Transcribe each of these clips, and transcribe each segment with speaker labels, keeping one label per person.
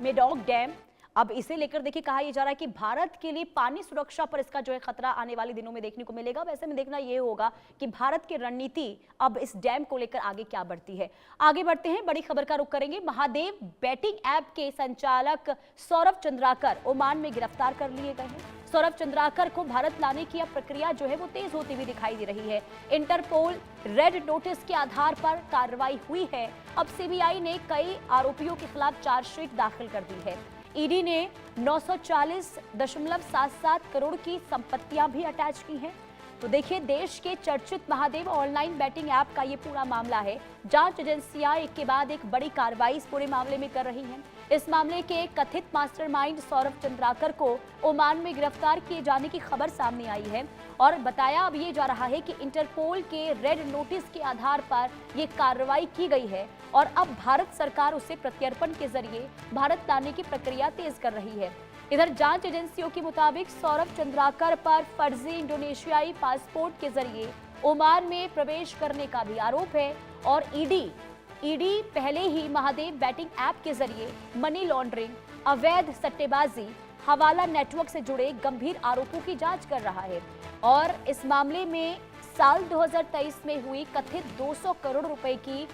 Speaker 1: Maddock dam. अब इसे लेकर देखिए कहा यह जा रहा है कि भारत के लिए पानी सुरक्षा पर इसका जो है खतरा आने वाले दिनों में देखने को मिलेगा। वैसे में देखना यह होगा कि भारत की रणनीति अब इस डैम को लेकर आगे क्या बढ़ती है। आगे बढ़ते हैं, बड़ी खबर का रुख करेंगे। महादेव बैटिंग ऐप के संचालक सौरभ चंद्राकर ओमान में गिरफ्तार कर लिए गए हैं। सौरभ चंद्राकर को भारत लाने की अब प्रक्रिया जो है वो तेज होती हुई दिखाई दे रही है। इंटरपोल रेड नोटिस के आधार पर कार्रवाई हुई है। अब सीबीआई ने कई आरोपियों के खिलाफ चार्जशीट दाखिल कर दी है। ईडी ने 940.77 करोड़ की संपत्तियां भी अटैच की हैं। तो देखिए, देश के चर्चित महादेव ऑनलाइन बैटिंग ऐप का ये पूरा मामला है। जांच एजेंसियां एक के बाद एक बड़ी कार्रवाई इस पूरे मामले में कर रही हैं। इस मामले के कथित मास्टरमाइंड सौरभ चंद्राकर को ओमान में गिरफ्तार किए जाने की खबर सामने आई है और बताया अब ये जा रहा है कि इंटरपोल के रेड नोटिस के आधार पर ये कार्रवाई की गई है और अब भारत सरकार उसे प्रत्यर्पण के जरिए भारत लाने की प्रक्रिया तेज कर रही है। इधर जांच एजेंसियों के मुताबिक सौरभ चंद्राकर पर फर्जी इंडोनेशियाई पासपोर्ट के जरिए ओमान में प्रवेश करने का भी आरोप है और ईडी पहले ही महादेव बैटिंग ऐप के जरिए मनी लॉन्ड्रिंग, अवैध सट्टेबाजी, हवाला नेटवर्क से जुड़े गंभीर आरोपों की जांच कर रहा है और इस मामले में साल 2023 में हुई कथित 200 करोड़ रुपए की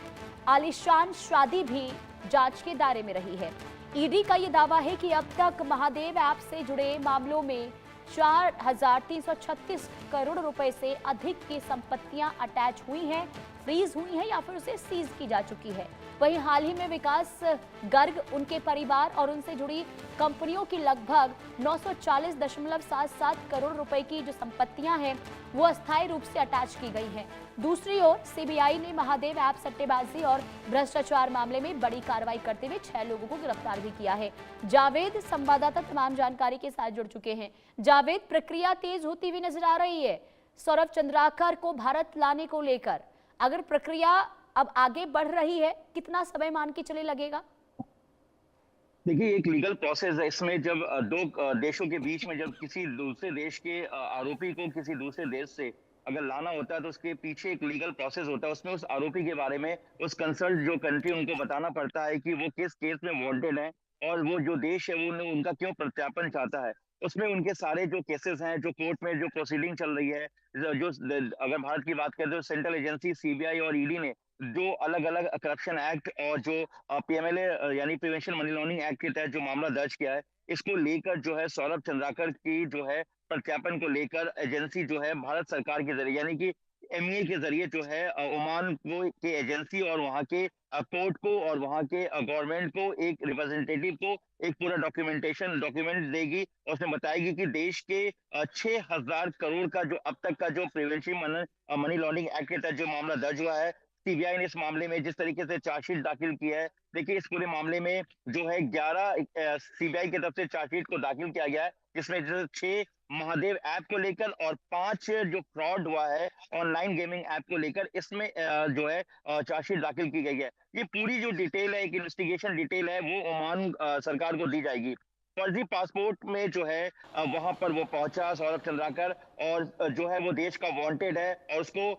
Speaker 1: आलीशान शादी भी जांच के दायरे में रही है। ईडी का यह दावा है कि अब तक महादेव ऐप से जुड़े मामलों में 4,336 करोड़ रुपए से अधिक की संपत्तियां अटैच हुई हैं, फ्रीज हुई हैं या फिर उसे सीज की जा चुकी है। वहीं हाल ही में विकास गर्ग, उनके परिवार और उनसे जुड़ी कंपनियों की लगभग 940.77 करोड़ रुपए की जो संपत्तियां हैं वो अस्थायी रूप से अटैच की गई हैं। दूसरी ओर सीबीआई ने महादेव ऐप सट्टेबाजी और भ्रष्टाचार मामले में बड़ी कार्रवाई करते हुए 6 लोगों को गिरफ्तार भी किया है। जावेद संवाददाता तमाम जानकारी के साथ जुड़ चुके हैं। जावेद, प्रक्रिया तेज होती हुई नजर आ रही है सौरभ चंद्राकर को भारत लाने को लेकर। अगर प्रक्रिया अब आगे बढ़ रही है, कितना समय मान के चले लगेगा?
Speaker 2: देखिए, एक लीगल प्रोसेस है इसमें। जब दो देशों के बीच में जब किसी दूसरे देश के आरोपी को किसी दूसरे देश से अगर लाना होता है तो उसके पीछे एक लीगल प्रोसेस होता है। उसमें उस आरोपी के बारे में उस कंसर्न जो कंट्री उनको बताना पड़ता है कि वो किस केस में वांटेड है और वो जो देश है वो उनका क्यों प्रत्यार्पण चाहता है। उसमें उनके सारे जो केसेस हैं, जो कोर्ट में जो प्रोसीडिंग चल रही है, अगर भारत की बात करें तो सेंट्रल एजेंसी सीबीआई और ईडी ने जो अलग अलग करप्शन एक्ट और जो पीएमएलए यानी प्रिवेंशन मनी लॉन्ड्रिंग एक्ट के तहत जो मामला दर्ज किया है, इसको लेकर जो है सौरभ चंद्राकर की जो है प्रत्यार्पण को लेकर एजेंसी जो है भारत सरकार के जरिए यानी कि एमईए के जरिए जो है ओमान को के एजेंसी और वहां के कोर्ट को और वहां के गवर्नमेंट को एक रिप्रेजेंटेटिव को एक पूरा डॉक्यूमेंट देगी और उसमें बताएगी कि देश के 6,000 करोड़ का जो अब तक का जो प्रिवेंशन मनी लॉन्ड्रिंग एक्ट के तहत जो मामला दर्ज हुआ है। सीबीआई ने इस मामले में जिस तरीके से चार्जशीट दाखिल किया है, देखिए इस पूरे मामले में जो है 11 सीबीआई की तरफ से चार्जशीट को दाखिल किया गया है, जिसमें जैसे 6 महादेव ऐप को लेकर और 5 जो फ्रॉड हुआ है ऑनलाइन गेमिंग ऐप को लेकर, इसमें जो है चार्जशीट दाखिल की गई है। ये पूरी जो डिटेल है, एक इन्वेस्टिगेशन डिटेल है, वो ओमान सरकार को दी जाएगी। फर्जी पासपोर्ट में जो है वहां पर वो पहुंचा सौरभ चंद्राकर और जो है वो देश का वांटेड है और उसको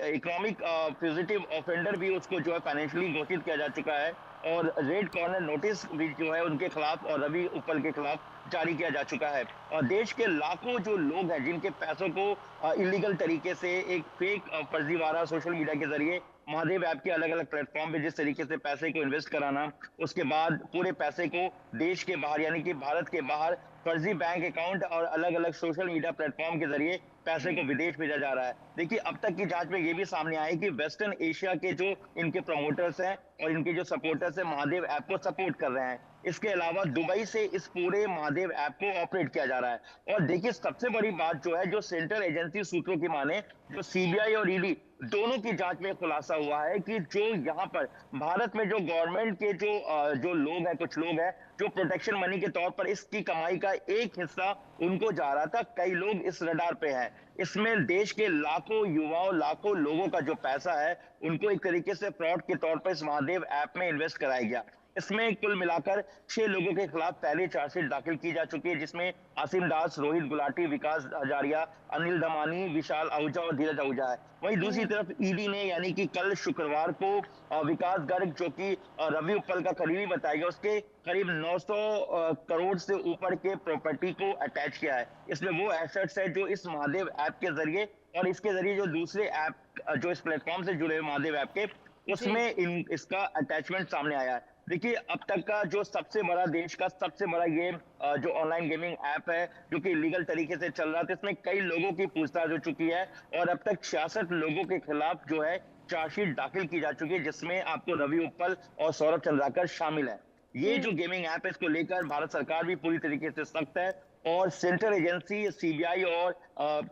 Speaker 2: इकोनॉमिक फ्यूजिटिव ऑफेंडर भी उसको जो है फाइनेंशियली घोषित किया जा चुका है और रेड कॉर्नर नोटिस भी जो है उनके खिलाफ और रवि उपल के खिलाफ जारी किया जा चुका है। और देश के लाखों जो लोग हैं जिनके पैसों को इलीगल तरीके से एक फेक फर्जीवाड़ा सोशल मीडिया के जरिए महादेव ऐप के अलग अलग प्लेटफॉर्म पे जिस तरीके से पैसे को इन्वेस्ट कराना, उसके बाद पूरे पैसे को देश के बाहर यानी कि भारत के बाहर फर्जी बैंक अकाउंट और अलग अलग सोशल मीडिया प्लेटफॉर्म के जरिए पैसे को विदेश भेजा जा रहा है। देखिए, अब तक की जांच में ये भी सामने आया है कि वेस्टर्न एशिया के जो इनके प्रमोटर्स हैं और इनके जो सपोर्टर्स हैं महादेव ऐप को सपोर्ट कर रहे हैं। इसके अलावा दुबई से इस पूरे महादेव ऐप को ऑपरेट किया जा रहा है। और देखिए, सबसे बड़ी बात जो है, जो सेंट्रल एजेंसी सूत्रों की माने, जो सीबीआई और ईडी दोनों की जांच में खुलासा हुआ है कि जो यहाँ पर भारत में जो गवर्नमेंट के जो लोग हैं, कुछ लोग हैं जो प्रोटेक्शन मनी के तौर पर इसकी कमाई का एक हिस्सा उनको जा रहा था। कई लोग इस रडार पे हैं। इसमें देश के लाखों युवाओं, लाखों लोगों का जो पैसा है उनको एक तरीके से फ्रॉड के तौर पर इस महादेव ऐप में इन्वेस्ट कराया गया। इसमें कुल मिलाकर 6 लोगों के खिलाफ पहले चार्जशीट दाखिल की जा चुकी है, जिसमें आसिम दास, रोहित गुलाटी, विकास हजारिया, अनिल दमानी, विशाल आहूजा और धीरज आहूजा है। वहीं दूसरी तरफ ईडी ने यानी कि कल शुक्रवार को विकास गर्ग, जो कि रवि उत्पल का करीबी बताया गया, उसके करीब 900 करोड़ से ऊपर के प्रॉपर्टी को अटैच किया है। इसमें वो एसेट्स है जो इस महादेव ऐप के जरिए और इसके जरिए जो दूसरे ऐप जो इस प्लेटफॉर्म से जुड़े हुए महादेव ऐप के, उसमें इसका अटैचमेंट सामने आया है। देखिए, अब तक का जो सबसे बड़ा, देश का सबसे बड़ा ये जो ऑनलाइन गेमिंग ऐप है जो कि लीगल तरीके से चल रहा था, इसमें कई लोगों की पूछताछ हो चुकी है और अब तक 66 लोगों के खिलाफ जो है चार्जशीट दाखिल की जा चुकी है, जिसमें आपको रवि उत्पल और सौरभ चंद्राकर शामिल है। ये जो गेमिंग ऐप है, इसको लेकर भारत सरकार भी पूरी तरीके से सख्त है और सेंट्रल एजेंसी सीबीआई और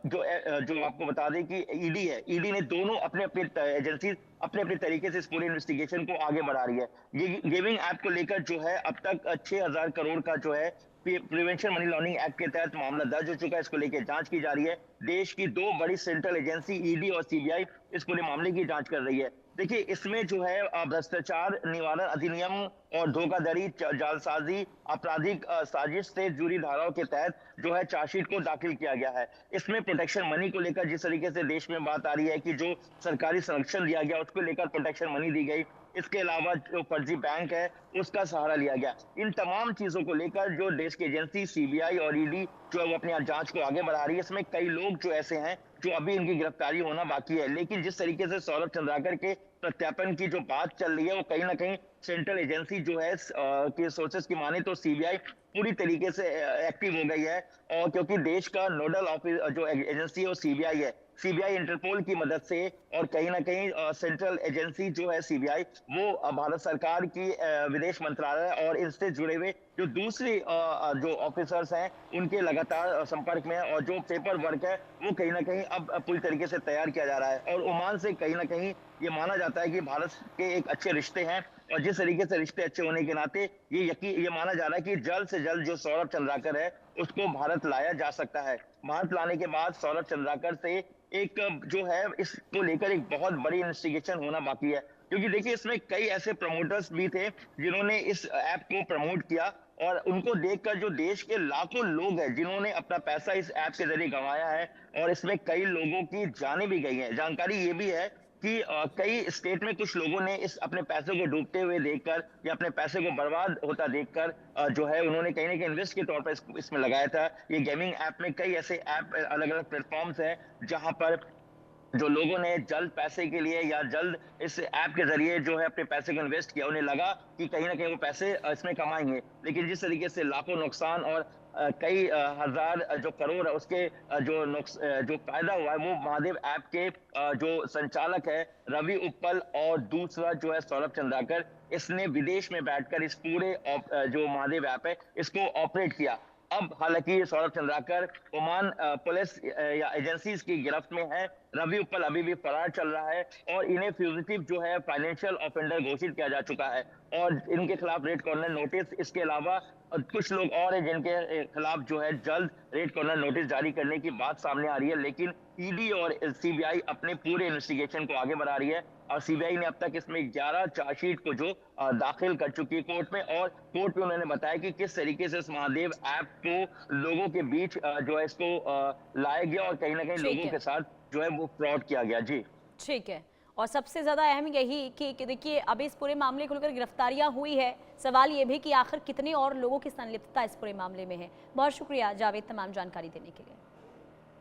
Speaker 2: जो आपको बता दें कि ईडी है, ईडी ने दोनों अपने अपने एजेंसी अपने अपने तरीके से इस पूरे इन्वेस्टिगेशन को आगे बढ़ा रही है। ये गेमिंग ऐप को लेकर जो है अब तक 6000 करोड़ का जो है प्रिवेंशन मनी लॉन्ड्रिंग एक्ट के तहत मामला दर्ज हो चुका है। इसको लेकर जांच की जा रही है। देश की 2 बड़ी सेंट्रल एजेंसी ईडी और सीबीआई इस पूरे मामले की जांच कर रही है। देखिए, इसमें जो है भ्रष्टाचार निवारण अधिनियम और धोखाधड़ी, जालसाजी, आपराधिक साजिश से जुड़ी धाराओं के तहत जो है चार्जशीट को दाखिल किया गया है। इसमें प्रोटेक्शन मनी को लेकर जिस तरीके से देश में बात आ रही है कि जो सरकारी संरक्षण दिया गया उसको लेकर प्रोटेक्शन मनी दी गई, इसके अलावा जो फर्जी बैंक है उसका सहारा लिया गया, इन तमाम चीजों को लेकर जो देश की एजेंसी सीबीआई और ईडी जो है वो अपनी जांच को आगे बढ़ा रही है। इसमें कई लोग जो ऐसे हैं जो अभी इनकी गिरफ्तारी होना बाकी है, लेकिन जिस तरीके से सौरभ चंद्राकर के प्रत्यापन की जो बात चल रही है वो कहीं ना कहीं सेंट्रल एजेंसी जो है के सोर्सेस की माने तो सीबीआई पूरी तरीके से एक्टिव हो गई है। और क्योंकि देश का नोडल ऑफिस जो एजेंसी है वो सीबीआई है, सीबीआई इंटरपोल की मदद से और कहीं ना कहीं सेंट्रल एजेंसी जो है सीबीआई वो भारत सरकार की विदेश मंत्रालय और इससे जुड़े हुए जो दूसरे जो ऑफिसर्स हैं उनके लगातार संपर्क में है और जो पेपर वर्क है वो कहीं ना कहीं अब पूरी तरीके से तैयार किया जा रहा है। और ओमान से कहीं ना कहीं ये माना जाता है कि भारत के एक अच्छे रिश्ते हैं और जिस तरीके से रिश्ते अच्छे होने के नाते ये माना जा रहा है कि जल्द से जल्द जो सौरभ चंद्राकर है उसको भारत लाया जा सकता है। भारत लाने के बाद सौरभ चंद्राकर से एक जो है इसको लेकर एक बहुत बड़ी इन्वेस्टिगेशन होना बाकी है, क्योंकि देखिए इसमें कई ऐसे प्रमोटर्स भी थे जिन्होंने इस ऐप को प्रमोट किया और उनको देखकर जो देश के लाखों लोग हैं जिन्होंने अपना पैसा इस ऐप के जरिए गंवाया है और इसमें कई लोगों की जानें भी गई हैं। जानकारी ये भी है कि कई स्टेट में कुछ लोगों ने इस अपने पैसे को डूबते हुए देखकर या अपने पैसे को बर्बाद होता देखकर जो है उन्होंने कहीं ना कहीं इन्वेस्ट के तौर पर इसमें लगाया था। ये गेमिंग ऐप में कई ऐसे ऐप अलग अलग प्लेटफॉर्म्स हैं जहां पर जो लोगों ने जल्द पैसे के लिए या जल्द इस ऐप के जरिए जो है अपने पैसे को इन्वेस्ट किया, उन्हें लगा कि कहीं ना कहीं वो पैसे इसमें कमाएंगे, लेकिन जिस तरीके से लाखों नुकसान और कई हजार जो करोड़ उसके जो फायदा हुआ है वो महादेव ऐप के जो संचालक है रवि उत्पल और दूसरा जो है सौरभ चंद्राकर, इसने विदेश में बैठकर इस पूरे जो महादेव ऐप है इसको ऑपरेट किया। अब हालांकि सौरभ चंद्राकर ओमान पुलिस या एजेंसीज की गिरफ्त में है, रवि उत्पल अभी भी फरार चल रहा है और इन्हें फ्यूजिटिव जो है फाइनेंशियल ऑफेंडर घोषित किया जा चुका है और इनके खिलाफ रेड कॉर्नर नोटिस, इसके अलावा कुछ लोग और हैं जिनके खिलाफ जो है जल्द रेड कॉर्नर नोटिस जारी करने की बात सामने आ रही है। लेकिन ईडी और सीबीआई अपने पूरे इन्वेस्टिगेशन को आगे बढ़ा रही है और सीबीआई ने अब तक इसमें 11 चार्जशीट को जो दाखिल कर चुकी है कोर्ट में और कोर्ट में उन्होंने बताया कि किस तरीके से इस महादेव ऐप को लोगों के बीच जो है इसको लाया गया और कहीं ना कहीं लोगों के साथ जो है वो फ्रॉड किया गया। जी
Speaker 1: ठीक है, और सबसे ज्यादा अहम यही कि देखिए अभी इस पूरे मामले को लेकर गिरफ्तारियां हुई है, सवाल ये भी कि आखिर कितने और लोगों की संलिप्तता इस पूरे मामले में है। बहुत शुक्रिया जावेद तमाम जानकारी देने के लिए।